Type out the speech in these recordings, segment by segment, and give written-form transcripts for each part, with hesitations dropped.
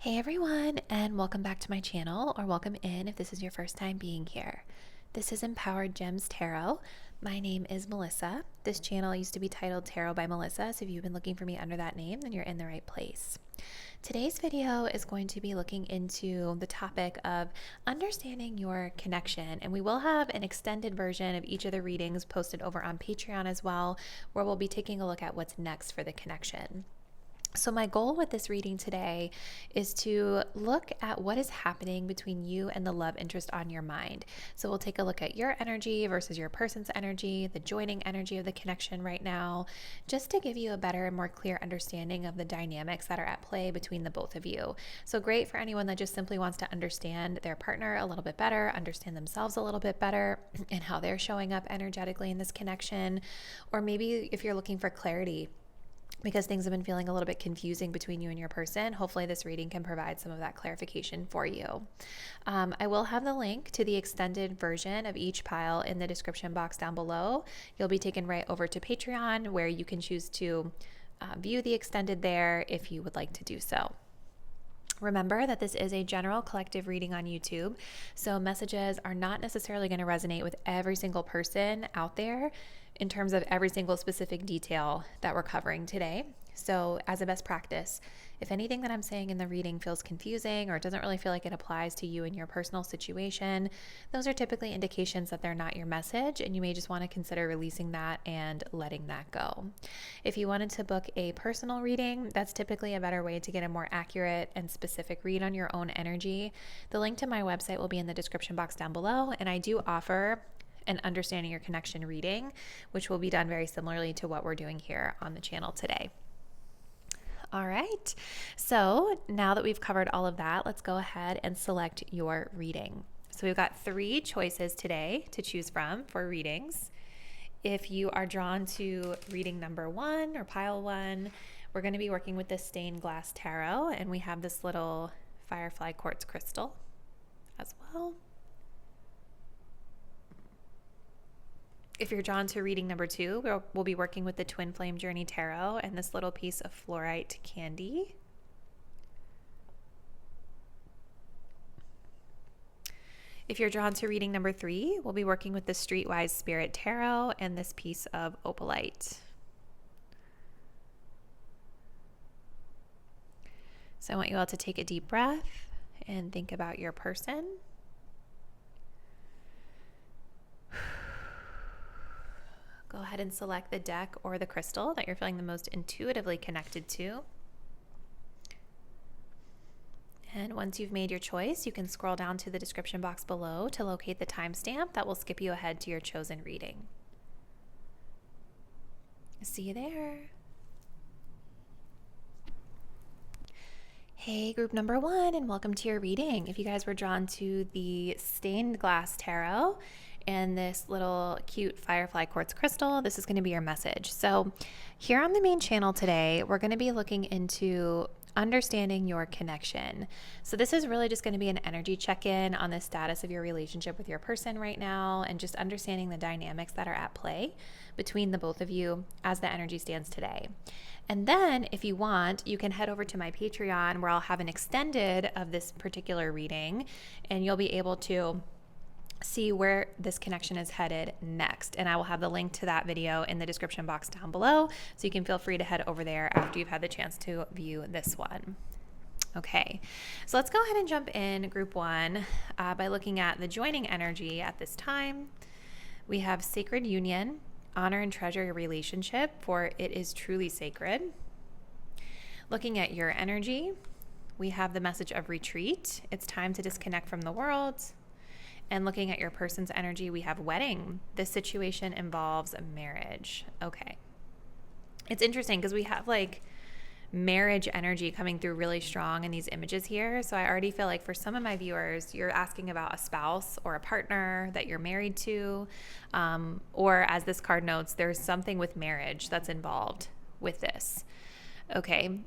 Hey everyone, and welcome back to my channel, or welcome in if this is your first time being here. This is Empowered Gems Tarot. My name is Melissa. This channel used to be titled Tarot by Melissa, so if you've been looking for me under that name, then you're in the right place. Today's video is going to be looking into the topic of understanding your connection, and we will have an extended version of each of the readings posted over on Patreon as well, where we'll be taking a look at what's next for the connection. So my goal with this reading today is to look at what is happening between you and the love interest on your mind. So we'll take a look at your energy versus your person's energy, the joining energy of the connection right now, just to give you a better and more clear understanding of the dynamics that are at play between the both of you. So great for anyone that just simply wants to understand their partner a little bit better, understand themselves a little bit better, and how they're showing up energetically in this connection. Or maybe if you're looking for clarity, because things have been feeling a little bit confusing between you and your person, hopefully this reading can provide some of that clarification for you. I will have the link to the extended version of each pile in the description box down below. You'll be taken right over to Patreon, where you can choose to view the extended there if you would like to do so. Remember that this is a general collective reading on YouTube, so messages are not necessarily going to resonate with every single person out there in terms of every single specific detail that we're covering today. So as a best practice, if anything that I'm saying in the reading feels confusing or doesn't really feel like it applies to you and your personal situation, those are typically indications that they're not your message, and you may just want to consider releasing that and letting that go. If you wanted to book a personal reading, that's typically a better way to get a more accurate and specific read on your own energy. The link to my website will be in the description box down below, and I do offer an understanding your connection reading, which will be done very similarly to what we're doing here on the channel today. All right, so now that we've covered all of that, let's go ahead and select your reading. So we've got 3 choices today to choose from for readings. If you are drawn to reading number 1 or pile 1, we're going to be working with the stained glass tarot, and we have this little firefly quartz crystal as well. If you're drawn to reading number 2, we'll be working with the Twin Flame Journey Tarot and this little piece of fluorite candy. If you're drawn to reading number 3, we'll be working with the Streetwise Spirit Tarot and this piece of opalite. So I want you all to take a deep breath and think about your person. Go ahead and select the deck or the crystal that you're feeling the most intuitively connected to. And once you've made your choice, you can scroll down to the description box below to locate the timestamp that will skip you ahead to your chosen reading. See you there. Hey, group number 1, and welcome to your reading. If you guys were drawn to the stained glass tarot and this little cute firefly quartz crystal, this is going to be your message. So here on the main channel today, we're going to be looking into understanding your connection. So this is really just going to be an energy check-in on the status of your relationship with your person right now, and just understanding the dynamics that are at play between the both of you as the energy stands today. And then if you want, you can head over to my Patreon, where I'll have an extended of this particular reading, and you'll be able to see where this connection is headed next. And I will have the link to that video in the description box down below, so you can feel free to head over there after you've had the chance to view this one. Okay, so let's go ahead and jump in group 1 by looking at the joining energy at this time. We have sacred union, honor and treasure your relationship, for it is truly sacred. Looking at your energy, we have the message of retreat. It's time to disconnect from the world. And looking at your person's energy, we have wedding. This situation involves a marriage. Okay. It's interesting because we have like marriage energy coming through really strong in these images here. So I already feel like for some of my viewers, you're asking about a spouse or a partner that you're married to. Or as this card notes, there's something with marriage that's involved with this. Okay.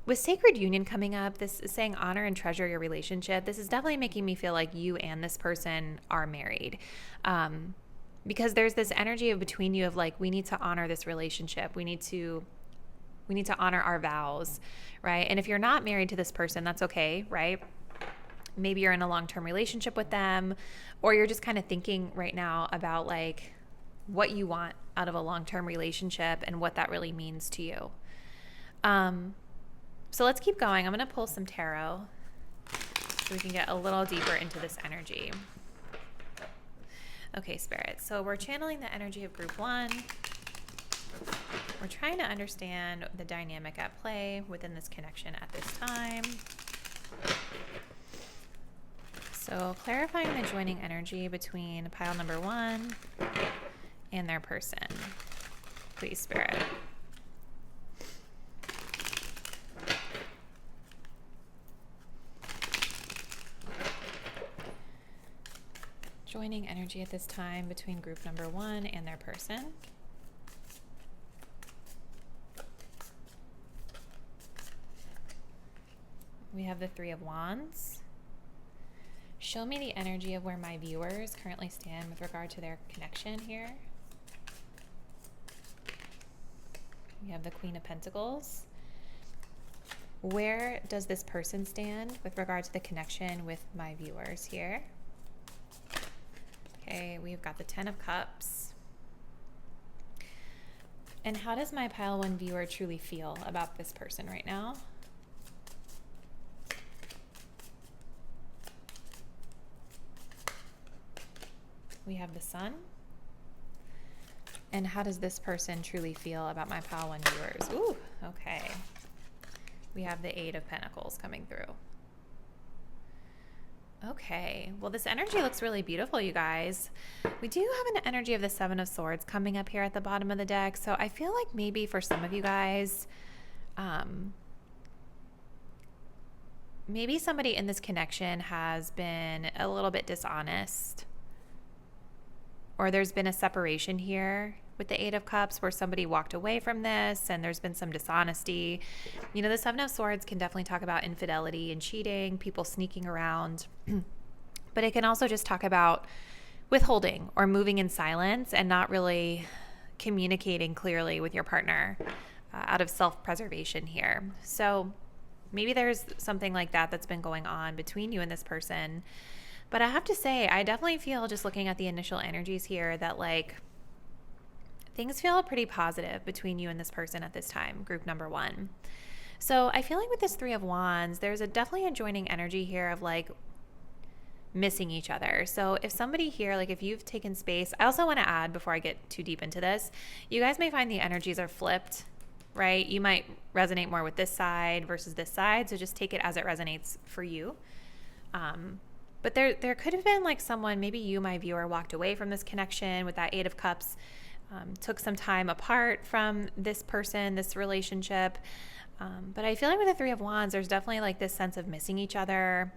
With sacred union coming up, this is saying honor and treasure your relationship. This is definitely making me feel like you and this person are married. Because there's this energy of between you of like, we need to honor this relationship. We need to We need to honor our vows, right? And if you're not married to this person, that's okay, right? Maybe you're in a long-term relationship with them, or you're just kind of thinking right now about like what you want out of a long-term relationship and what that really means to you. So let's keep going. I'm going to pull some tarot so we can get a little deeper into this energy. Okay, Spirit. So we're channeling the energy of group 1. We're trying to understand the dynamic at play within this connection at this time. So clarifying the joining energy between pile number 1 and their person. Please, Spirit. Joining energy at this time between group number 1 and their person. We have the 3 of Wands. Show me the energy of where my viewers currently stand with regard to their connection here. We have the Queen of Pentacles. Where does this person stand with regard to the connection with my viewers here? Okay, we've got the 10 of Cups. And how does my pile 1 viewer truly feel about this person right now? We have the Sun. And how does this person truly feel about my pile 1 viewers? Ooh, okay. We have the 8 of Pentacles coming through. Okay, well, this energy looks really beautiful, you guys. We do have an energy of the 7 of Swords coming up here at the bottom of the deck. So I feel like maybe for some of you guys, maybe somebody in this connection has been a little bit dishonest, or there's been a separation here with the 8 of Cups where somebody walked away from this and there's been some dishonesty. You know, the 7 of Swords can definitely talk about infidelity and cheating, people sneaking around, but it can also just talk about withholding or moving in silence and not really communicating clearly with your partner out of self-preservation here. So maybe there's something like that that's been going on between you and this person. But I have to say, I definitely feel, just looking at the initial energies here, that like things feel pretty positive between you and this person at this time, group number 1. So I feel like with this 3 of Wands, there's definitely a joining energy here of like missing each other. So if somebody here, like if you've taken space, I also want to add before I get too deep into this, you guys may find the energies are flipped, right? You might resonate more with this side versus this side. So just take it as it resonates for you. But there could have been like someone, maybe you, my viewer, walked away from this connection with that 8 of Cups, took some time apart from this person, this relationship. But I feel like with the 3 of Wands, there's definitely like this sense of missing each other,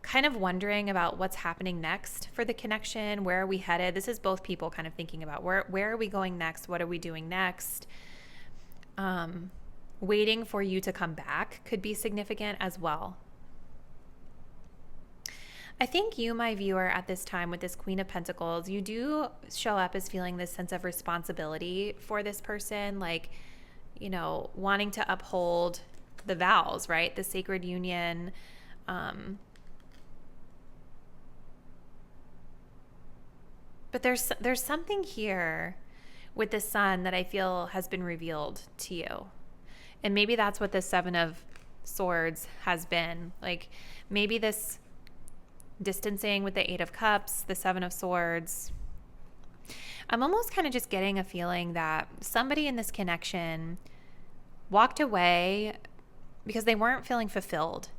kind of wondering about what's happening next for the connection. Where are we headed? This is both people kind of thinking about where are we going next? What are we doing next? Waiting for you to come back could be significant as well. I think you, my viewer, at this time with this Queen of Pentacles, you do show up as feeling this sense of responsibility for this person, like, you know, wanting to uphold the vows, right? The sacred union. But there's something here with the Sun that I feel has been revealed to you. And maybe that's what the 7 of Swords has been. Like maybe this distancing with the 8 of Cups, the 7 of Swords. I'm almost kind of just getting a feeling that somebody in this connection walked away because they weren't feeling fulfilled.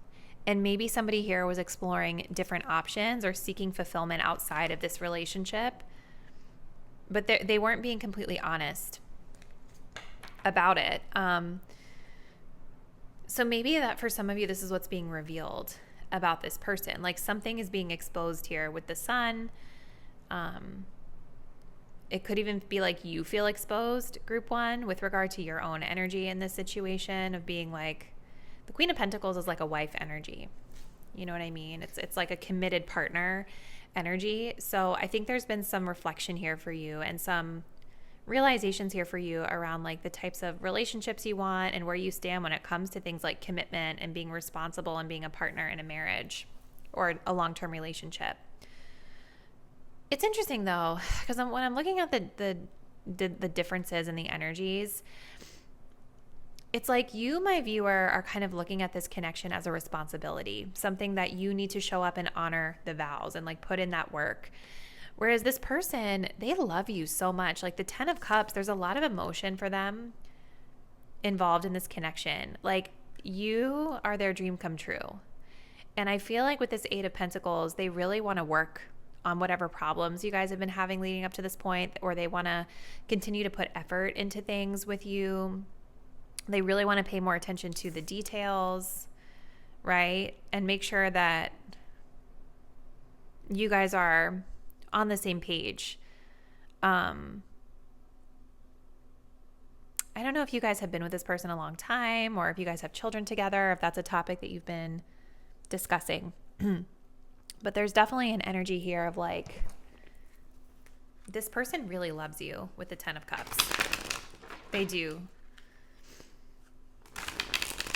And maybe somebody here was exploring different options or seeking fulfillment outside of this relationship. But they weren't being completely honest about it. So maybe that for some of you, this is what's being revealed about this person. Like something is being exposed here with the Sun. It could even be like you feel exposed, group 1, with regard to your own energy in this situation of being like, the Queen of Pentacles is like a wife energy. You know what I mean? It's like a committed partner energy. So I think there's been some reflection here for you and some realizations here for you around like the types of relationships you want and where you stand when it comes to things like commitment and being responsible and being a partner in a marriage or a long-term relationship. It's interesting though, because when I'm looking at the differences in the energies, it's like you, my viewer, are kind of looking at this connection as a responsibility, something that you need to show up and honor the vows and like put in that work. Whereas this person, they love you so much. Like the 10 of Cups, there's a lot of emotion for them involved in this connection. Like you are their dream come true. And I feel like with this 8 of Pentacles, they really want to work on whatever problems you guys have been having leading up to this point, or they want to continue to put effort into things with you. They really want to pay more attention to the details, right? And make sure that you guys are on the same page. I don't know if you guys have been with this person a long time or if you guys have children together, if that's a topic that you've been discussing. But there's definitely an energy here of like, this person really loves you with the 10 of Cups. They do.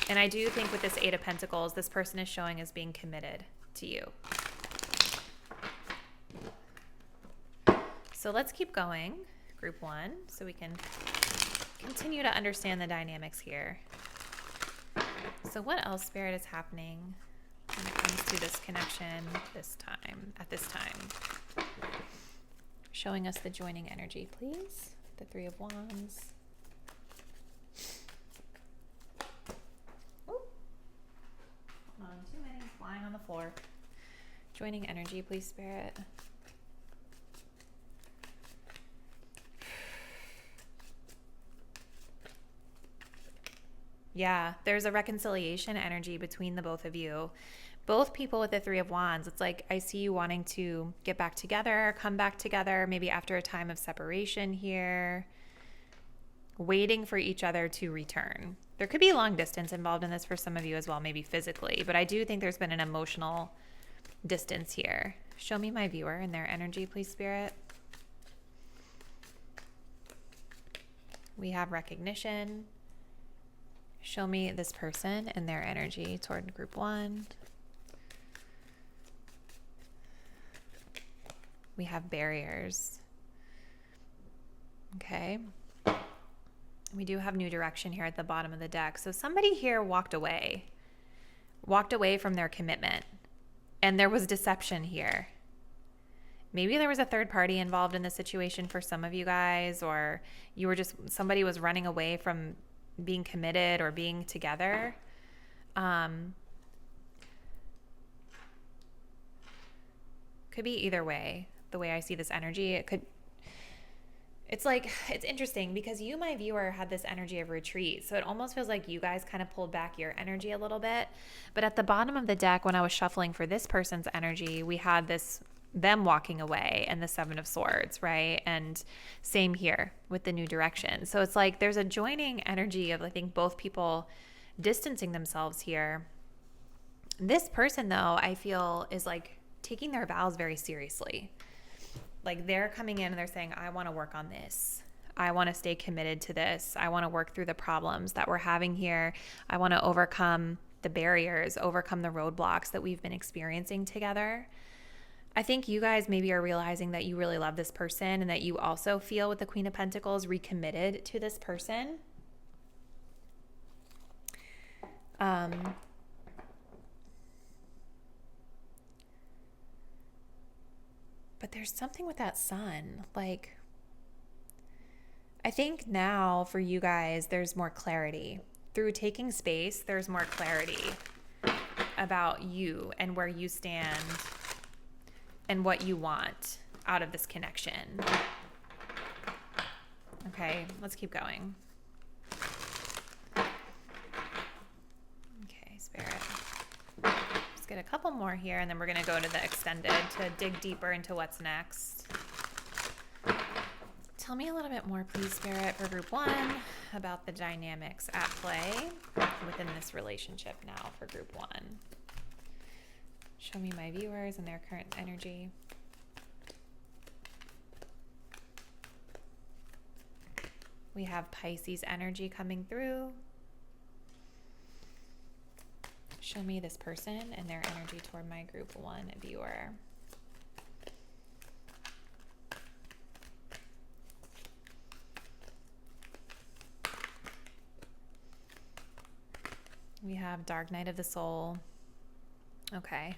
And I do think with this 8 of Pentacles, this person is showing as being committed to you. So let's keep going, group 1, so we can continue to understand the dynamics here. So what else, Spirit, is happening when it comes to this connection at this time? Showing us the joining energy, please. The 3 of Wands. Ooh. Hold on, too many flying on the floor. Joining energy, please, Spirit. Yeah, there's a reconciliation energy between the both of you. Both people with the 3 of Wands, it's like I see you wanting to get back together, come back together, maybe after a time of separation here, waiting for each other to return. There could be long distance involved in this for some of you as well, maybe physically, but I do think there's been an emotional distance here. Show me my viewer and their energy, please, Spirit. We have recognition. Show me this person and their energy toward group 1. We have barriers. Okay. We do have new direction here at the bottom of the deck. So somebody here walked away from their commitment. And there was deception here. Maybe there was a third party involved in the situation for some of you guys, or somebody was running away from being committed or being together. Could be either way, the way I see this energy. It's interesting because you, my viewer, had this energy of retreat. So it almost feels like you guys kind of pulled back your energy a little bit. But at the bottom of the deck, when I was shuffling for this person's energy, we had them walking away and the 7 of Swords, right? And same here with the new direction. So it's like there's a joining energy of, I think, both people distancing themselves here. This person, though, I feel is like taking their vows very seriously. Like they're coming in and they're saying, I want to work on this. I want to stay committed to this. I want to work through the problems that we're having here. I want to overcome the barriers, overcome the roadblocks that we've been experiencing together. I think you guys maybe are realizing that you really love this person and that you also feel with the Queen of Pentacles recommitted to this person. But there's something with that Sun. Like, I think now for you guys, there's more clarity. Through taking space, there's more clarity about you and where you stand and what you want out of this connection. Okay, let's keep going. Okay, Spirit. Let's get a couple more here, and then we're going to go to the extended to dig deeper into what's next. Tell me a little bit more, please, Spirit, for group 1 about the dynamics at play within this relationship now for group 1. Show me my viewers and their current energy. We have Pisces energy coming through. Show me this person and their energy toward my group 1 viewer. We have Dark Night of the Soul. Okay.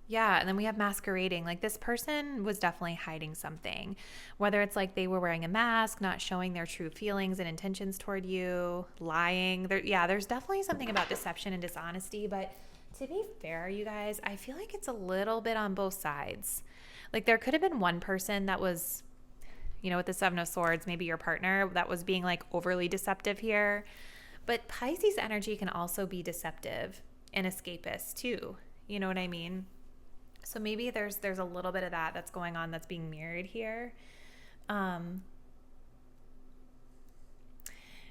Yeah, and then we have masquerading. Like, this person was definitely hiding something. Whether it's like they were wearing a mask, not showing their true feelings and intentions toward you, lying. There's definitely something about deception and dishonesty. But to be fair, you guys, I feel like it's a little bit on both sides. Like, there could have been one person that was, with the Seven of Swords, maybe your partner, that was being like overly deceptive here. But Pisces energy can also be deceptive and escapist too. You know what I mean? So maybe there's a little bit of that's going on that's being mirrored here.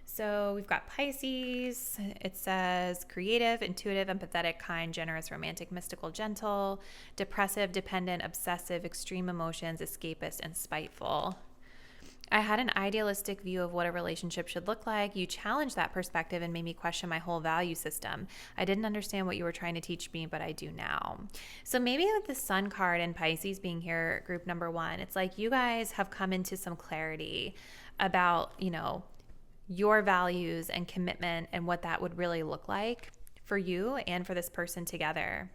So we've got Pisces. It says creative, intuitive, empathetic, kind, generous, romantic, mystical, gentle, depressive, dependent, obsessive, extreme emotions, escapist, and spiteful. I had an idealistic view of what a relationship should look like. You challenged that perspective and made me question my whole value system. I didn't understand what you were trying to teach me, but I do now. So maybe with the Sun card and Pisces being here, group number 1, it's like you guys have come into some clarity about, your values and commitment and what that would really look like for you and for this person together.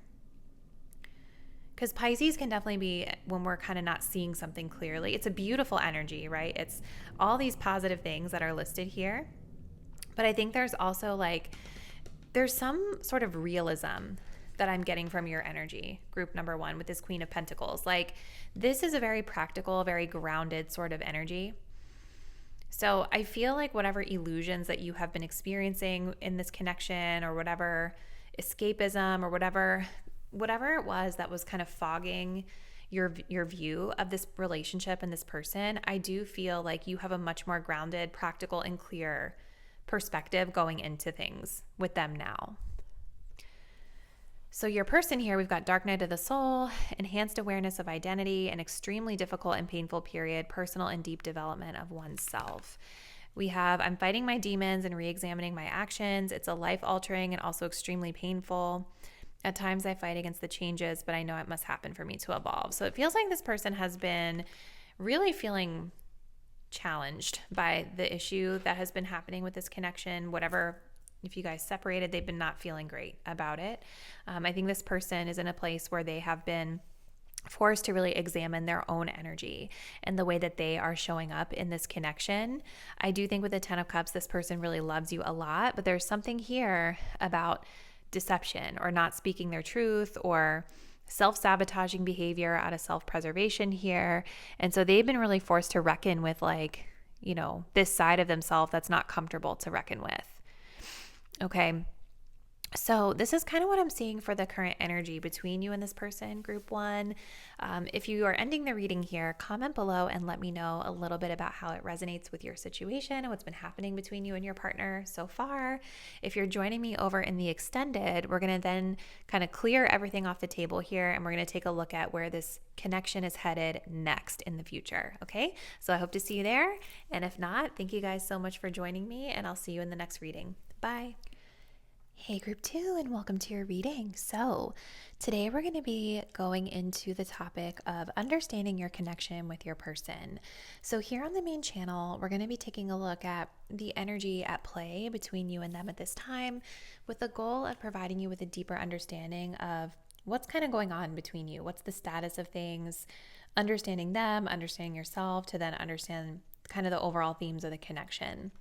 Because Pisces can definitely be when we're kind of not seeing something clearly. It's a beautiful energy, right? It's all these positive things that are listed here. But I think there's also there's some sort of realism that I'm getting from your energy, group number 1, with this Queen of Pentacles. Like, this is a very practical, very grounded sort of energy. So I feel like whatever illusions that you have been experiencing in this connection, or whatever escapism, or whatever it was that was kind of fogging your view of this relationship and this person, I do feel like you have a much more grounded, practical, and clear perspective going into things with them now. So your person here, we've got Dark Night of the Soul, enhanced awareness of identity, an extremely difficult and painful period, personal and deep development of oneself. We have, I'm fighting my demons and re-examining my actions. It's a life-altering and also extremely painful. At times I fight against the changes, but I know it must happen for me to evolve. So it feels like this person has been really feeling challenged by the issue that has been happening with this connection. Whatever, if you guys separated, they've been not feeling great about it. I think this person is in a place where they have been forced to really examine their own energy and the way that they are showing up in this connection. I do think with the 10 of Cups, this person really loves you a lot, but there's something here about deception or not speaking their truth or self-sabotaging behavior out of self-preservation here. And so they've been really forced to reckon with this side of themselves that's not comfortable to reckon with. Okay. So this is kind of what I'm seeing for the current energy between you and this person, group 1. If you are ending the reading here, comment below and let me know a little bit about how it resonates with your situation and what's been happening between you and your partner so far. If you're joining me over in the extended, we're going to then kind of clear everything off the table here, and we're going to take a look at where this connection is headed next in the future. Okay, so I hope to see you there. And if not, thank you guys so much for joining me, and I'll see you in the next reading. Bye. Hey group 2, and welcome to your reading. So today we're going to be going into the topic of understanding your connection with your person. So here on the main channel, we're going to be taking a look at the energy at play between you and them at this time, with the goal of providing you with a deeper understanding of what's kind of going on between you. What's the status of things, understanding them, understanding yourself, to then understand kind of the overall themes of the connection.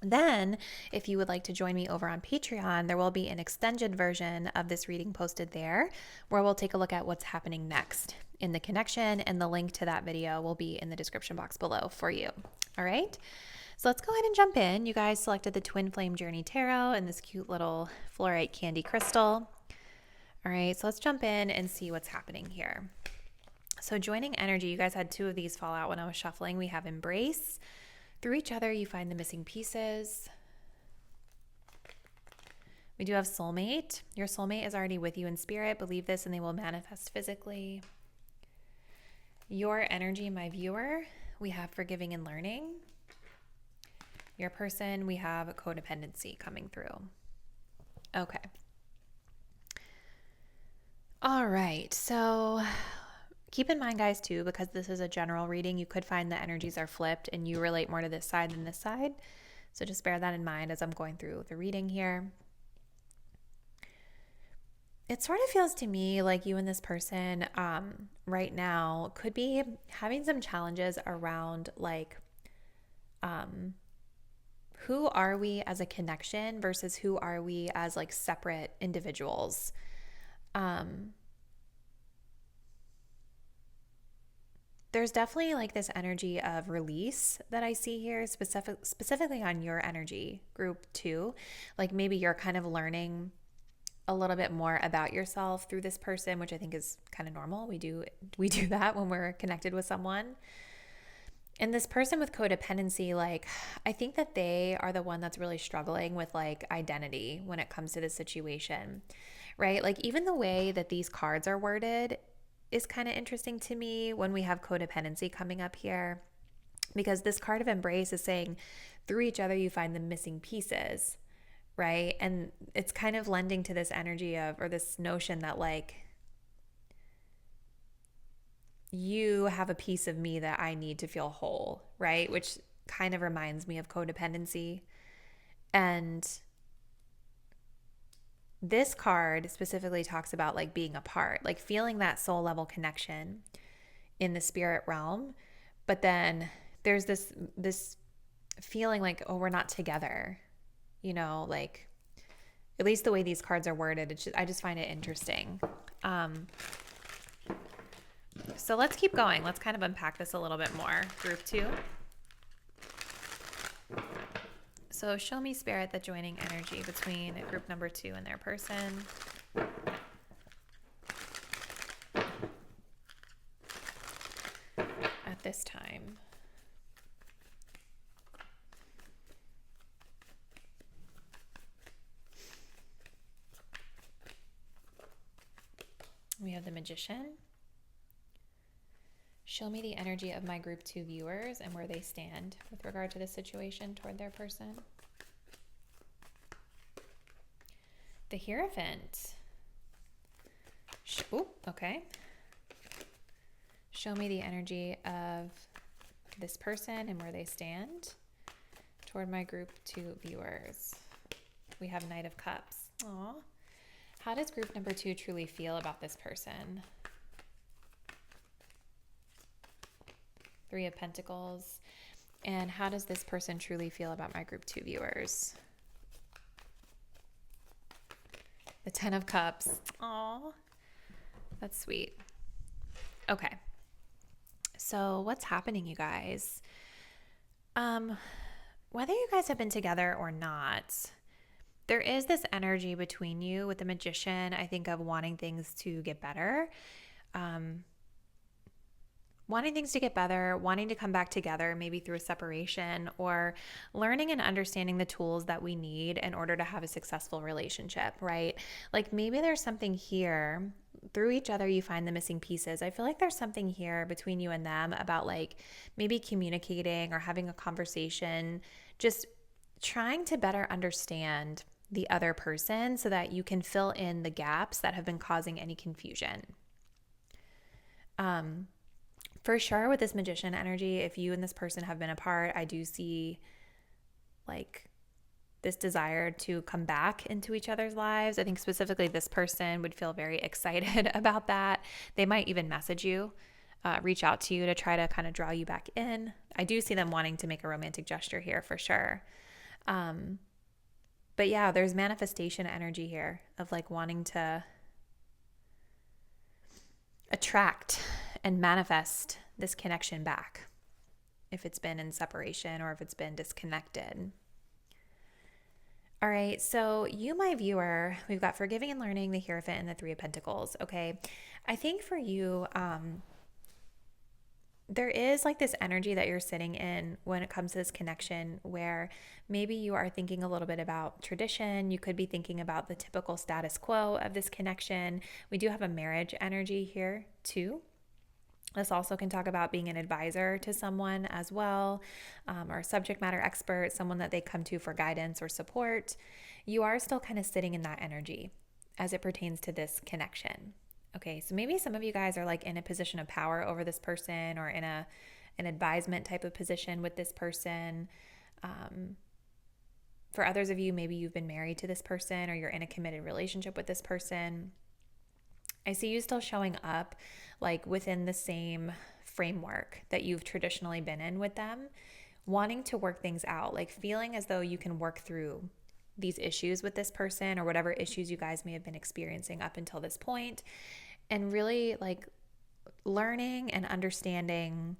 Then, if you would like to join me over on Patreon, there will be an extended version of this reading posted there, where we'll take a look at what's happening next in the connection, and the link to that video will be in the description box below for you. All right, so let's go ahead and jump in. You guys selected the Twin Flame Journey Tarot and this cute little fluorite candy crystal. All right, so let's jump in and see what's happening here. So joining energy, you guys had 2 of these fall out when I was shuffling. We have Embrace. Through each other, you find the missing pieces. We do have Soulmate. Your soulmate is already with you in spirit. Believe this and they will manifest physically. Your energy, my viewer. We have Forgiving and Learning. Your person, we have codependency coming through. Okay. All right. So keep in mind, guys, too, because this is a general reading, you could find the energies are flipped and you relate more to this side than this side. So just bear that in mind as I'm going through the reading here. It sort of feels to me like you and this person right now could be having some challenges around like who are we as a connection versus who are we as like separate individuals. There's definitely like this energy of release that I see here, specifically on your energy group too. Like maybe you're kind of learning a little bit more about yourself through this person, which I think is kind of normal. We do that when we're connected with someone. And this person with codependency, like I think that they are the one that's really struggling with like identity when it comes to this situation, right? Like even the way that these cards are worded is kind of interesting to me when we have codependency coming up here, because this card of embrace is saying through each other you find the missing pieces, right? And it's kind of lending to this energy of, or this notion that like you have a piece of me that I need to feel whole, right? Which kind of reminds me of codependency. And this card specifically talks about like being apart, like feeling that soul level connection in the spirit realm. But then there's this feeling like, oh, we're not together, you know, like at least the way these cards are worded, I just find it interesting. So let's keep going. Let's kind of unpack this a little bit more. Group 2. So show me, Spirit, the joining energy between group number 2 and their person. At this time. We have the Magician. Show me the energy of my group 2 viewers and where they stand with regard to the situation toward their person. The Hierophant. Okay. Show me the energy of this person and where they stand toward my group 2 viewers. We have Knight of Cups. Aw. How does group number 2 truly feel about this person? Three of Pentacles. And how does this person truly feel about my group 2 viewers? The 10 of Cups. Aw, that's sweet. Okay. So what's happening, you guys? Whether you guys have been together or not, there is this energy between you with the Magician, I think, of wanting things to get better. Wanting things to get better, wanting to come back together, maybe through a separation, or learning and understanding the tools that we need in order to have a successful relationship, right? Like maybe there's something here, through each other you find the missing pieces. I feel like there's something here between you and them about like maybe communicating or having a conversation, just trying to better understand the other person so that you can fill in the gaps that have been causing any confusion. For sure, with this Magician energy, if you and this person have been apart, I do see like this desire to come back into each other's lives. I think specifically this person would feel very excited about that. They might even message you, reach out to you to try to kind of draw you back in. I do see them wanting to make a romantic gesture here for sure. But yeah, there's manifestation energy here of like wanting to attract and manifest this connection back if it's been in separation or if it's been disconnected. All right, so you, my viewer, we've got Forgiving and Learning, the Hierophant, and the Three of Pentacles, okay? I think for you, there is like this energy that you're sitting in when it comes to this connection where maybe you are thinking a little bit about tradition. You could be thinking about the typical status quo of this connection. We do have a marriage energy here too. This also can talk about being an advisor to someone as well, or a subject matter expert, someone that they come to for guidance or support. You are still kind of sitting in that energy as it pertains to this connection. Okay, so maybe some of you guys are like in a position of power over this person, or in an advisement type of position with this person. For others of you, maybe you've been married to this person, or you're in a committed relationship with this person. I see you still showing up like within the same framework that you've traditionally been in with them, wanting to work things out, like feeling as though you can work through these issues with this person, or whatever issues you guys may have been experiencing up until this point, and really like learning and understanding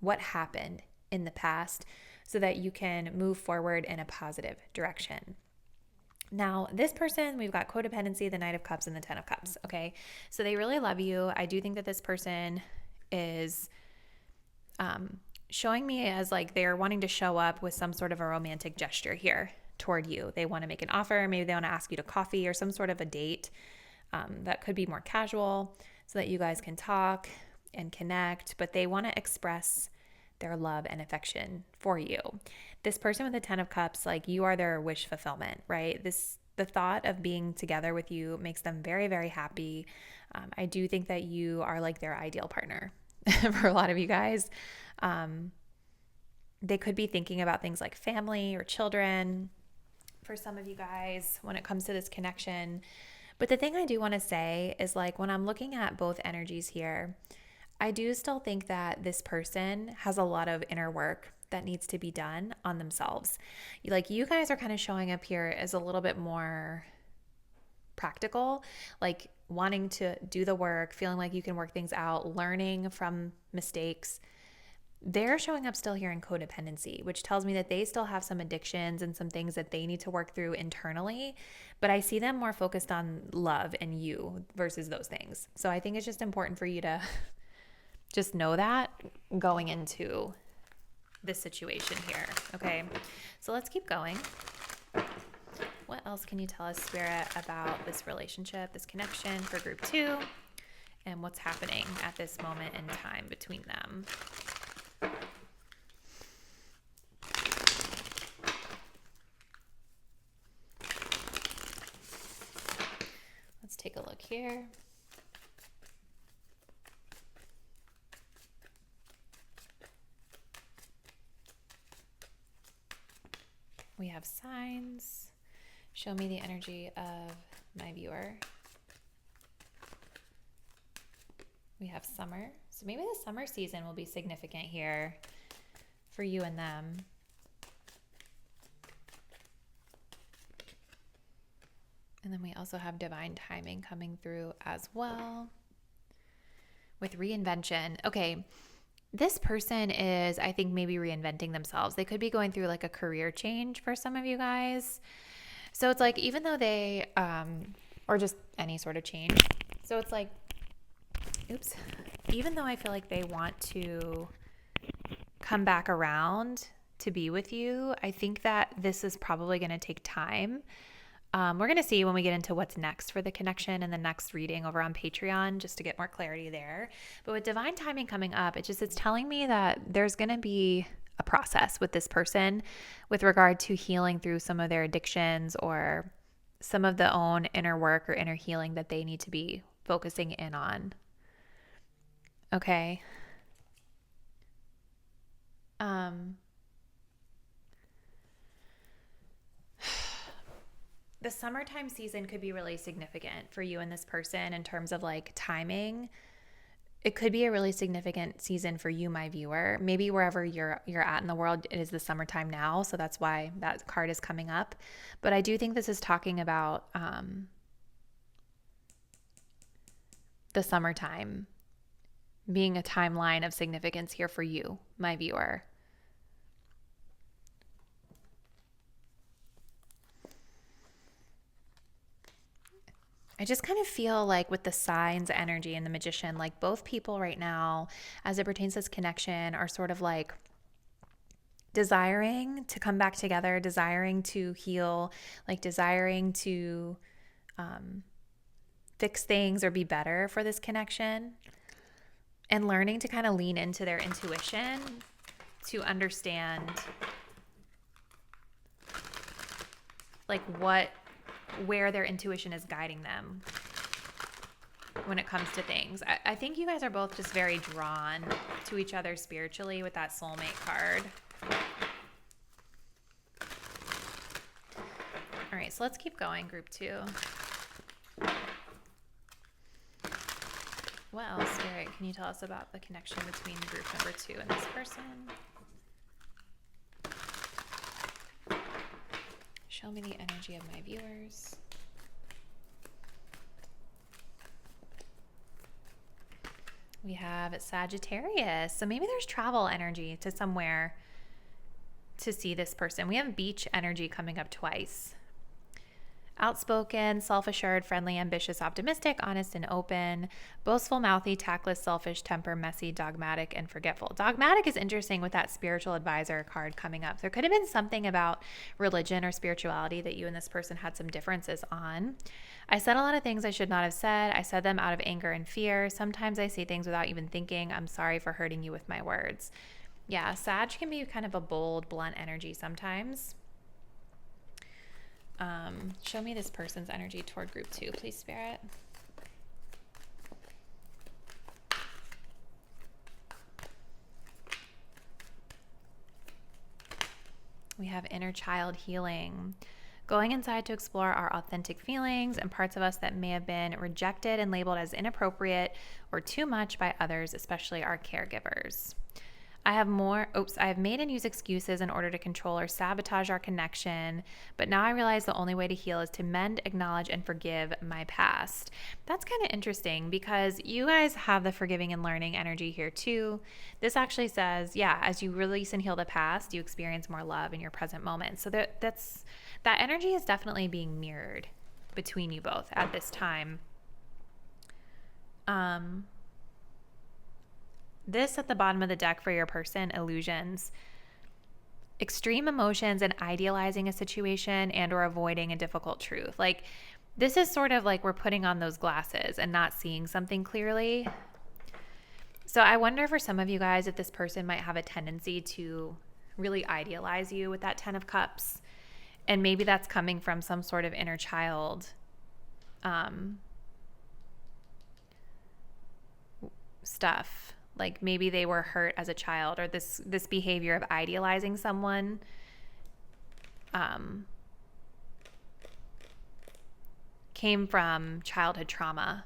what happened in the past so that you can move forward in a positive direction. Now, this person, we've got codependency, the Knight of Cups, and the Ten of Cups, okay? So they really love you. I do think that this person is showing me as like they're wanting to show up with some sort of a romantic gesture here toward you. They want to make an offer. Maybe they want to ask you to coffee or some sort of a date that could be more casual so that you guys can talk and connect, but they want to express their love and affection for you. This person with the Ten of Cups, like you are their wish fulfillment, right? The thought of being together with you makes them very, very happy. I do think that you are like their ideal partner for a lot of you guys. They could be thinking about things like family or children for some of you guys when it comes to this connection. But the thing I do want to say is like when I'm looking at both energies here, I do still think that this person has a lot of inner work that needs to be done on themselves. Like you guys are kind of showing up here as a little bit more practical, like wanting to do the work, feeling like you can work things out, learning from mistakes. They're showing up still here in codependency, which tells me that they still have some addictions and some things that they need to work through internally. But I see them more focused on love and you versus those things. So I think it's just important for you to just know that going into this situation here. Okay, so let's keep going. What else can you tell us, Spirit, about this relationship, this connection for group 2, and what's happening at this moment in time between them? Let's take a look here. We have signs. Show me the energy of my viewer. We have summer. So maybe the summer season will be significant here for you and them. And then we also have divine timing coming through as well with reinvention. Okay. This person is, I think, maybe reinventing themselves. They could be going through like a career change for some of you guys. So it's like, even though they, or just any sort of change. So it's like, even though I feel like they want to come back around to be with you, I think that this is probably going to take time. We're going to see when we get into what's next for the connection in the next reading over on Patreon, just to get more clarity there. But with divine timing coming up, it's telling me that there's going to be a process with this person with regard to healing through some of their addictions or some of the own inner work or inner healing that they need to be focusing in on. Okay. The summertime season could be really significant for you and this person in terms of like timing. It could be a really significant season for you, my viewer. Maybe wherever you're at in the world, it is the summertime now, so that's why that card is coming up. But I do think this is talking about the summertime being a timeline of significance here for you, my viewer. I just kind of feel like with the signs energy and the magician, like both people right now, as it pertains to this connection, are sort of like desiring to come back together, desiring to heal, like desiring to fix things or be better for this connection. and learning to kind of lean into their intuition to understand like where their intuition is guiding them when it comes to things. I think you guys are both just very drawn to each other spiritually with that soulmate card. All right, so let's keep going, group 2. Well, Spirit, can you tell us about the connection between group number 2 and this person? Show me the energy of my viewers. We have Sagittarius. So maybe there's travel energy to somewhere to see this person. We have beach energy coming up twice. Outspoken, self-assured, friendly, ambitious, optimistic, honest and open, boastful, mouthy, tactless, selfish, temper, messy, dogmatic, and forgetful. Dogmatic is interesting with that spiritual advisor card coming up. There could have been something about religion or spirituality that you and this person had some differences on. I said a lot of things I should not have said. I said them out of anger and fear. Sometimes I say things without even thinking. I'm sorry for hurting you with my words. Yeah, Sag can be kind of a bold, blunt energy sometimes. Show me this person's energy toward group 2, please, Spirit. We have inner child healing. Going inside to explore our authentic feelings and parts of us that may have been rejected and labeled as inappropriate or too much by others, especially our caregivers. I have made and used excuses in order to control or sabotage our connection, but now I realize the only way to heal is to mend, acknowledge, and forgive my past. That's kind of interesting because you guys have the forgiving and learning energy here too. This actually says, yeah, as you release and heal the past, you experience more love in your present moment. So that energy is definitely being mirrored between you both at this time. This at the bottom of the deck for your person, illusions. Extreme emotions and idealizing a situation and or avoiding a difficult truth. Like this is sort of like we're putting on those glasses and not seeing something clearly. So I wonder for some of you guys if this person might have a tendency to really idealize you with that 10 of Cups. And maybe that's coming from some sort of inner child stuff. Like maybe they were hurt as a child, or this behavior of idealizing someone came from childhood trauma.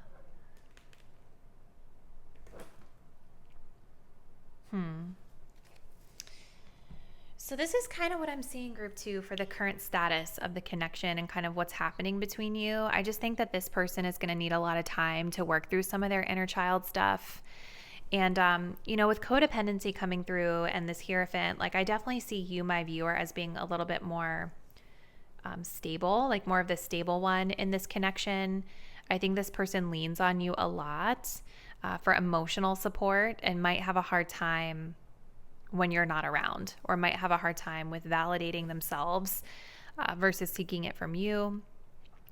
So this is kind of what I'm seeing, group 2, for the current status of the connection and kind of what's happening between you. I just think that this person is going to need a lot of time to work through some of their inner child stuff. And, with codependency coming through and this Hierophant, like I definitely see you, my viewer, as being a little bit more stable, like more of the stable one in this connection. I think this person leans on you a lot for emotional support and might have a hard time when you're not around, or might have a hard time with validating themselves versus seeking it from you.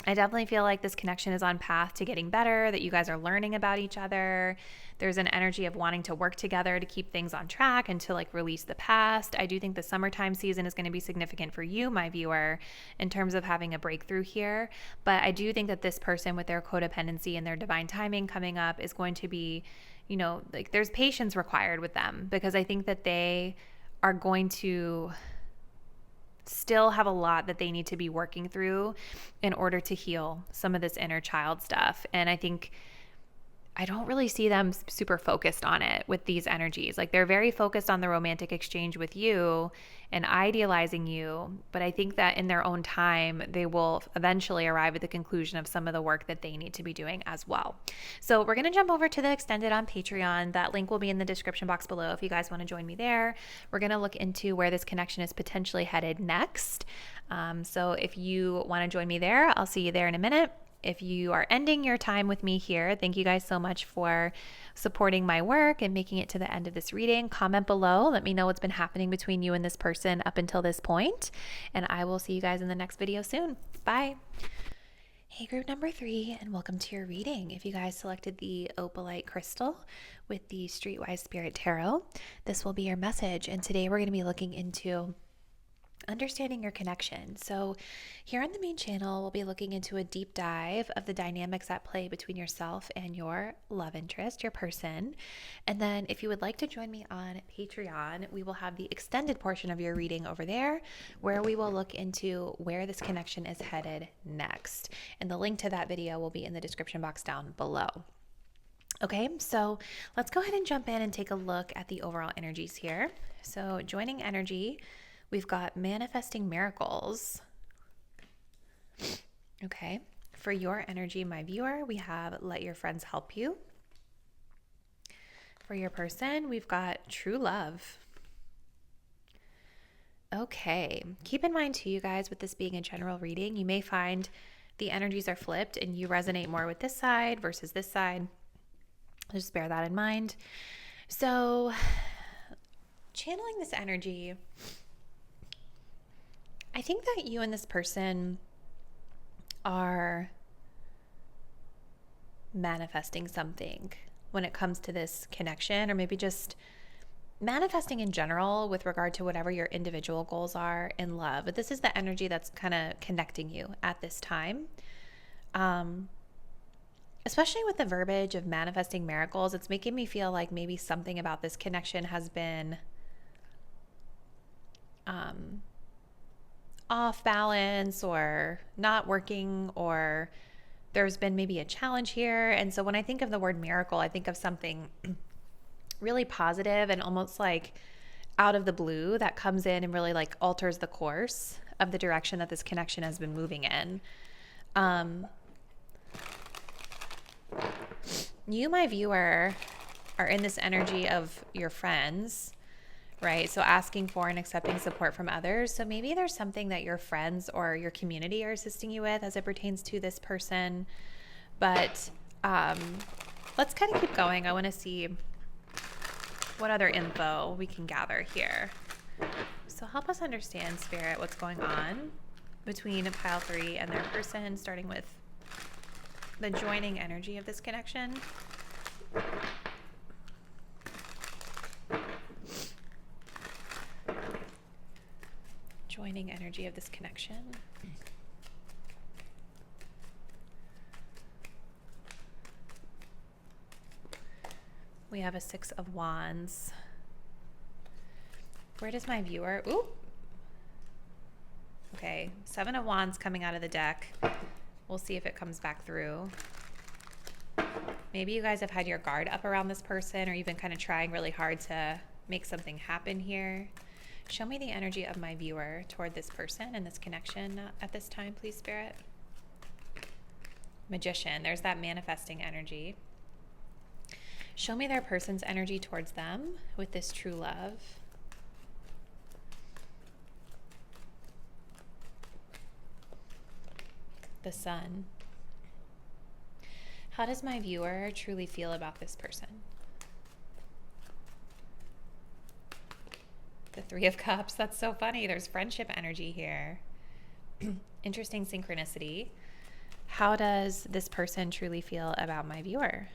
I definitely feel like this connection is on path to getting better, that you guys are learning about each other. There's an energy of wanting to work together to keep things on track and to like release the past. I do think the summertime season is going to be significant for you, my viewer, in terms of having a breakthrough here. But I do think that this person with their codependency and their divine timing coming up is going to be, like there's patience required with them, because I think that they are going to still have a lot that they need to be working through in order to heal some of this inner child stuff. And I don't really see them super focused on it with these energies. Like they're very focused on the romantic exchange with you and idealizing you. But I think that in their own time, they will eventually arrive at the conclusion of some of the work that they need to be doing as well. So we're going to jump over to the extended on Patreon. That link will be in the description box below if you guys want to join me there. We're going to look into where this connection is potentially headed next. So if you want to join me there, I'll see you there in a minute. If you are ending your time with me here, thank you guys so much for supporting my work and making it to the end of this reading. Comment below. Let me know what's been happening between you and this person up until this point. And I will see you guys in the next video soon. Bye. Hey, group number 3, and welcome to your reading. If you guys selected the opalite crystal with the Streetwise Spirit Tarot, this will be your message. And today we're going to be looking into understanding your connection. So here on the main channel, we'll be looking into a deep dive of the dynamics at play between yourself and your love interest, your person. And then if you would like to join me on Patreon, we will have the extended portion of your reading over there where we will look into where this connection is headed next. And the link to that video will be in the description box down below. Okay, so let's go ahead and jump in and take a look at the overall energies here. So joining energy, we've got manifesting miracles. Okay. For your energy, my viewer, we have let your friends help you. For your person, we've got true love. Okay. Keep in mind too, you guys, with this being a general reading, you may find the energies are flipped and you resonate more with this side versus this side. Just bear that in mind. So channeling this energy, I think that you and this person are manifesting something when it comes to this connection, or maybe just manifesting in general with regard to whatever your individual goals are in love. But this is the energy that's kind of connecting you at this time. Especially with the verbiage of manifesting miracles, it's making me feel like maybe something about this connection has been off balance or not working, or there's been maybe a challenge here. And so when I think of the word miracle, I think of something really positive and almost like out of the blue that comes in and really like alters the course of the direction that this connection has been moving in. You, my viewer, are in this energy of your friends, right? So asking for and accepting support from others. So maybe there's something that your friends or your community are assisting you with as it pertains to this person. But let's kind of keep going. I want to see what other info we can gather here. So help us understand, Spirit, what's going on between pile 3 and their person, starting with the joining energy of this connection. Joining energy of this connection. We have a 6 of Wands. Where does my viewer? Ooh. Okay, 7 of Wands coming out of the deck. We'll see if it comes back through. Maybe you guys have had your guard up around this person, or you've been kind of trying really hard to make something happen here. Show me the energy of my viewer toward this person and this connection at this time, please, Spirit. Magician, there's that manifesting energy. Show me their person's energy towards them with this true love. The Sun. How does my viewer truly feel about this person? The 3 of Cups. That's so funny. There's friendship energy here. Interesting synchronicity. How does this person truly feel about my viewer?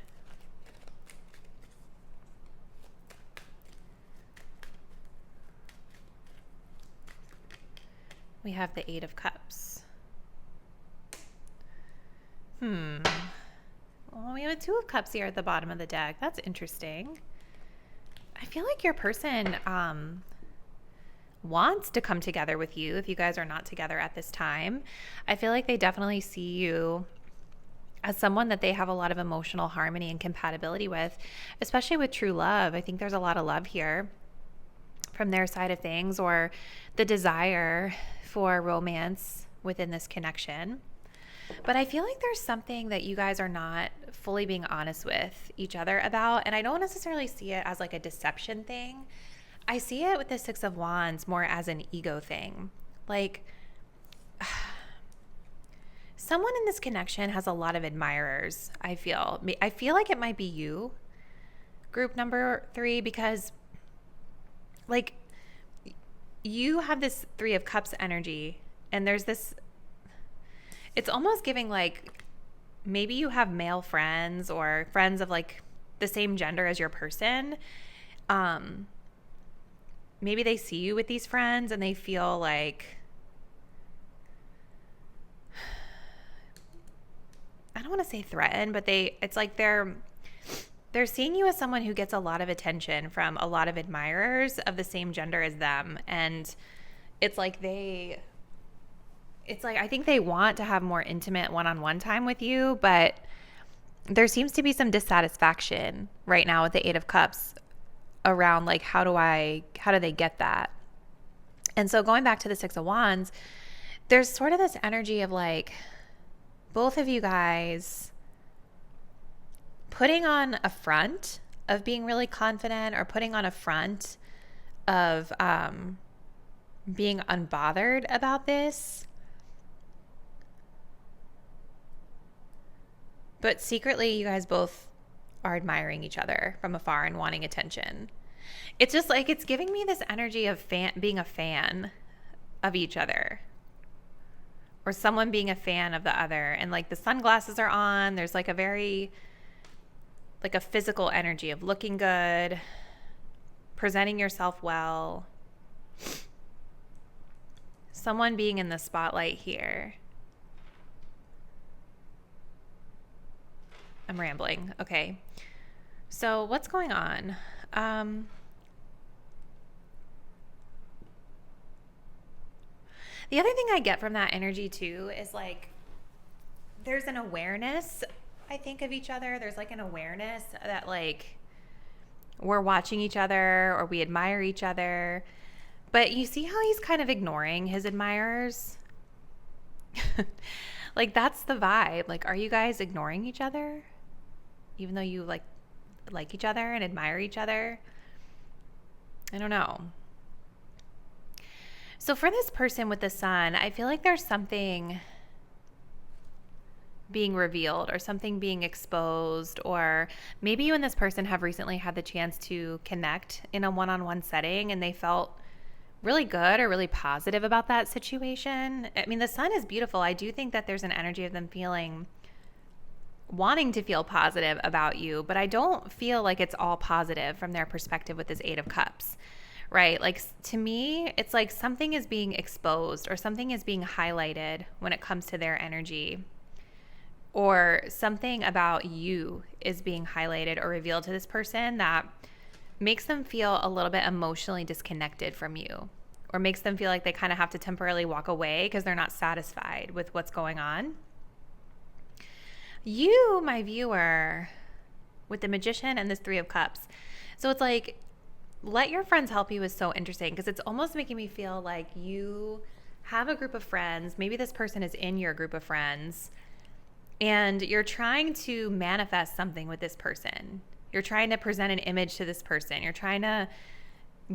We have the 8 of Cups. Well, we have a 2 of Cups here at the bottom of the deck. That's interesting. I feel like your person wants to come together with you if you guys are not together at this time. I feel like they definitely see you as someone that they have a lot of emotional harmony and compatibility with, especially with true love. I think there's a lot of love here from their side of things, or the desire for romance within this connection. But I feel like there's something that you guys are not fully being honest with each other about. And I don't necessarily see it as like a deception thing. I see it with the 6 of Wands more as an ego thing. Like, someone in this connection has a lot of admirers, I feel. I feel like it might be you, group number 3, because like you have this 3 of Cups energy, and there's this, it's almost giving like maybe you have male friends or friends of like the same gender as your person. Maybe they see you with these friends and they feel like, I don't want to say threatened, but it's like they're seeing you as someone who gets a lot of attention from a lot of admirers of the same gender as them. And it's like I think they want to have more intimate one-on-one time with you, but there seems to be some dissatisfaction right now with the Eight of Cups around like, how do they get that? And so going back to the Six of Wands, there's sort of this energy of like both of you guys putting on a front of being really confident, or putting on a front of being unbothered about this. But secretly, you guys both are admiring each other from afar and wanting attention. It's just like, it's giving me this energy of being a fan of each other, or someone being a fan of the other. And like the sunglasses are on. There's like a very, like a physical energy of looking good, presenting yourself well. Someone being in the spotlight here. I'm rambling. Okay. So what's going on? The other thing I get from that energy too is like, there's an awareness, I think, of each other. There's like an awareness that like we're watching each other or we admire each other. But you see how he's kind of ignoring his admirers? Like, that's the vibe. Like, are you guys ignoring each other? Even though you like each other and admire each other? I don't know. So for this person with the sun, I feel like there's something being revealed or something being exposed, or maybe you and this person have recently had the chance to connect in a one-on-one setting and they felt really good or really positive about that situation. I mean, the sun is beautiful. I do think that there's an energy of them wanting to feel positive about you, but I don't feel like it's all positive from their perspective with this Eight of Cups, right? Like, to me, it's like something is being exposed or something is being highlighted when it comes to their energy, or something about you is being highlighted or revealed to this person that makes them feel a little bit emotionally disconnected from you, or makes them feel like they kind of have to temporarily walk away because they're not satisfied with what's going on. You, my viewer, with the Magician and this Three of Cups. So it's like, let your friends help you is so interesting, because it's almost making me feel like you have a group of friends. Maybe this person is in your group of friends and you're trying to manifest something with this person. You're trying to present an image to this person. You're trying to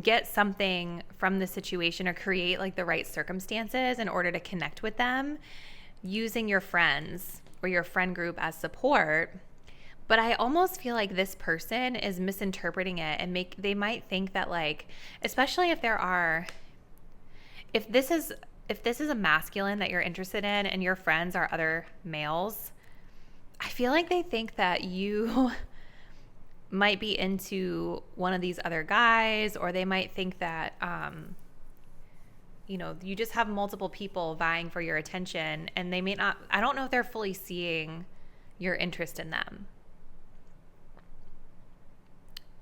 get something from the situation or create like the right circumstances in order to connect with them, using your friends or your friend group as support. But I almost feel like this person is misinterpreting it, and they might think that, like, especially if this is a masculine that you're interested in and your friends are other males, I feel like they think that you might be into one of these other guys, or they might think that, you just have multiple people vying for your attention, and they may not, I don't know if they're fully seeing your interest in them.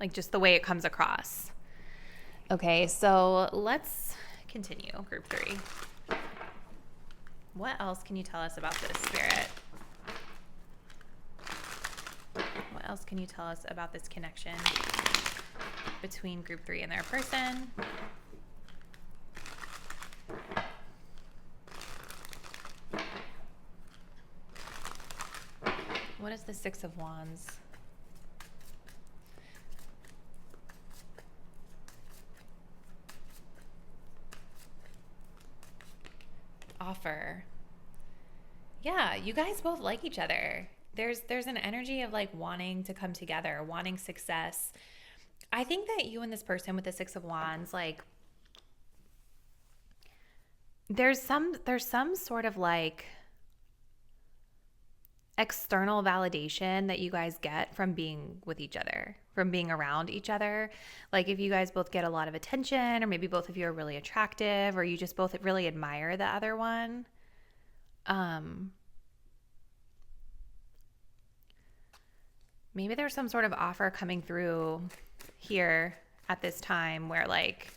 Like, just the way it comes across. Okay, so let's continue. Group 3. What else can you tell us about this, Spirit? What else can you tell us about this connection between Group 3 and their person? What is the Six of Wands? Offer. Yeah, you guys both like each other. There's an energy of like wanting to come together, wanting success. I think that you and this person with the Six of Wands, like, there's some sort of like external validation that you guys get from being with each other, from being around each other. Like if you guys both get a lot of attention, or maybe both of you are really attractive, or you just both really admire the other one. Maybe there's some sort of offer coming through here at this time where like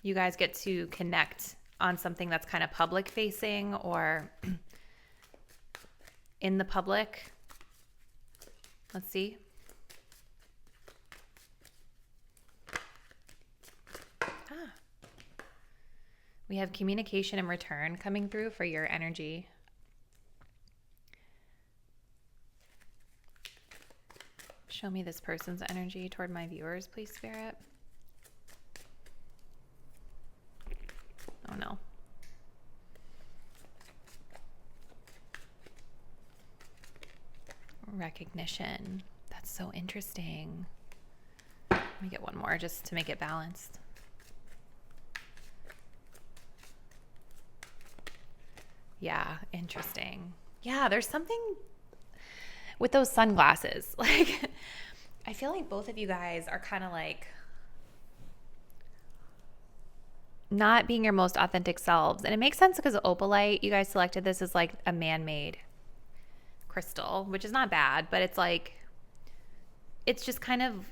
you guys get to connect on something that's kind of public facing or in the public. Let's see. We have communication and return coming through for your energy. Show me this person's energy toward my viewers, please, Spirit. Oh no. Recognition. That's so interesting. Let me get one more just to make it balanced. Yeah, interesting. Yeah, there's something with those sunglasses. Like, I feel like both of you guys are kind of like not being your most authentic selves. And it makes sense because opalite, you guys selected this as like a man-made crystal, which is not bad, but it's like, it's just kind of,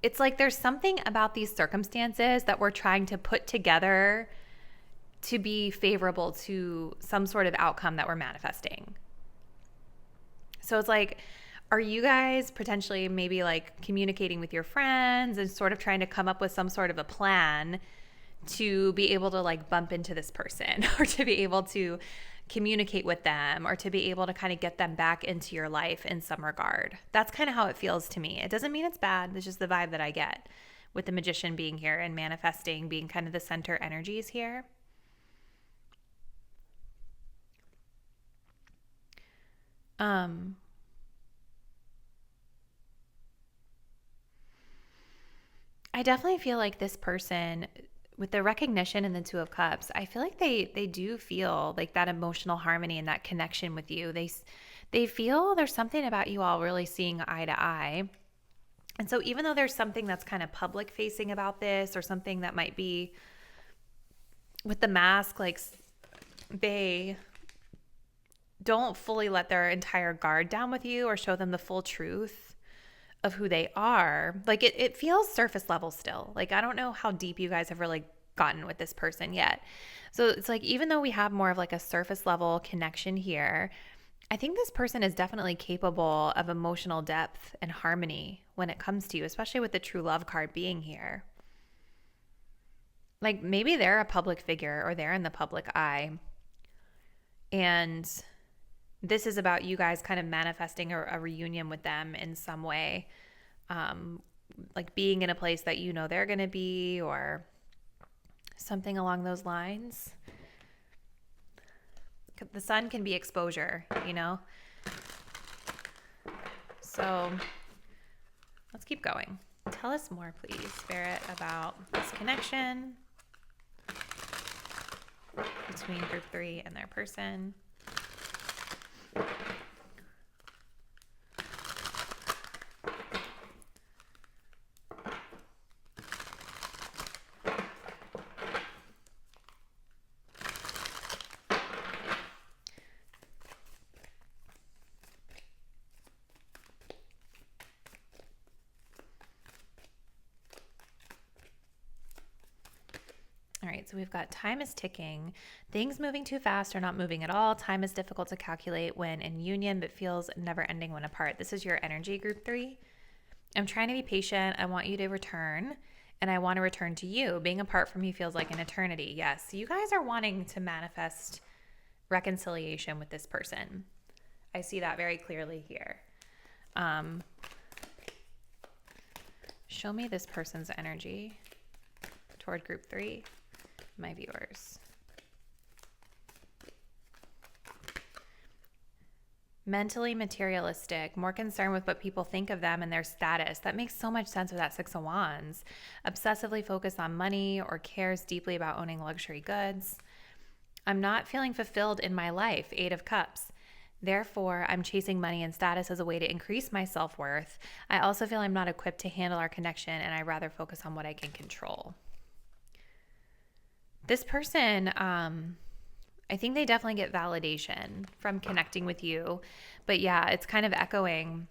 it's like there's something about these circumstances that we're trying to put together to be favorable to some sort of outcome that we're manifesting. So it's like, are you guys potentially maybe like communicating with your friends and sort of trying to come up with some sort of a plan to be able to like bump into this person or to be able to communicate with them or to be able to kind of get them back into your life in some regard? That's kind of how it feels to me. It doesn't mean it's bad. It's just the vibe that I get with the Magician being here and manifesting being kind of the center energies here. I definitely feel like this person, with the recognition and the Two of Cups, I feel like they do feel like that emotional harmony and that connection with you. They feel there's something about you all really seeing eye to eye. And so even though there's something that's kind of public facing about this, or something that might be with the mask, like they don't fully let their entire guard down with you or show them the full truth of who they are. Like it feels surface level still. Like I don't know how deep you guys have really gotten with this person yet. So it's like, even though we have more of like a surface level connection here, I think this person is definitely capable of emotional depth and harmony when it comes to you, especially with the True Love card being here. Like maybe they're a public figure or they're in the public eye, and this is about you guys kind of manifesting a reunion with them in some way, like being in a place that you know they're going to be, or something along those lines. The sun can be exposure, you know? So let's keep going. Tell us more, please, Spirit, about this connection between group 3 and their person. All right, so we've got time is ticking, things moving too fast or not moving at all. Time is difficult to calculate when in union, but feels never ending when apart. This is your energy, group 3. I'm trying to be patient. I want you to return, and I want to return to you. Being apart from you feels like an eternity. Yes, you guys are wanting to manifest reconciliation with this person. I see that very clearly here. Show me this person's energy toward group 3. My viewers. Mentally materialistic, more concerned with what people think of them and their status. That makes so much sense with that 6 of Wands. Obsessively focused on money or cares deeply about owning luxury goods. I'm not feeling fulfilled in my life, 8 of Cups. Therefore, I'm chasing money and status as a way to increase my self-worth. I also feel I'm not equipped to handle our connection, and I rather focus on what I can control. This person, I think they definitely get validation from connecting with you. But yeah, it's kind of echoing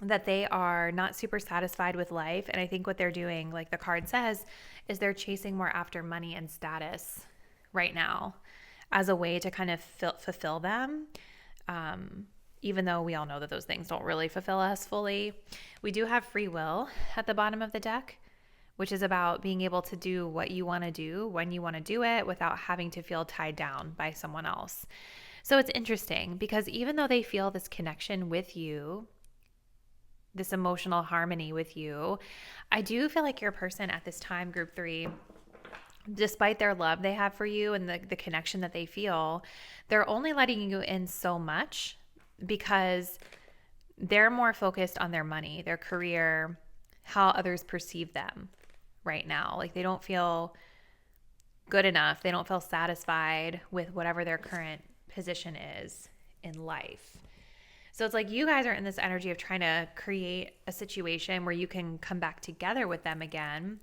that they are not super satisfied with life. And I think what they're doing, like the card says, is they're chasing more after money and status right now as a way to kind of fulfill them. Even though we all know that those things don't really fulfill us fully. We do have free will at the bottom of the deck, which is about being able to do what you want to do when you want to do it without having to feel tied down by someone else. So it's interesting because even though they feel this connection with you, this emotional harmony with you, I do feel like your person at this time, group 3, despite their love they have for you and the connection that they feel, they're only letting you in so much because they're more focused on their money, their career, how others perceive them right now. Like they don't feel good enough. They don't feel satisfied with whatever their current position is in life. So it's like you guys are in this energy of trying to create a situation where you can come back together with them again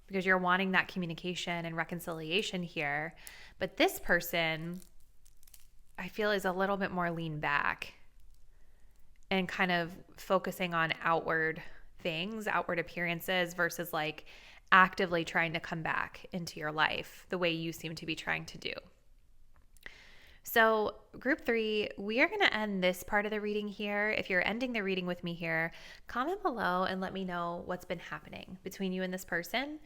because you're wanting that communication and reconciliation here. But this person, I feel, is a little bit more lean back and kind of focusing on outward things, outward appearances versus like actively trying to come back into your life the way you seem to be trying to do. So group 3, we are going to end this part of the reading here. If you're ending the reading with me here, comment below and let me know what's been happening between you and this person.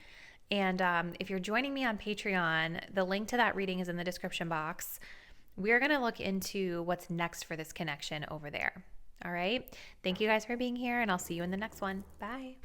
And if you're joining me on Patreon, the link to that reading is in the description box. We're going to look into what's next for this connection over there. All right. Thank you guys for being here, and I'll see you in the next one. Bye.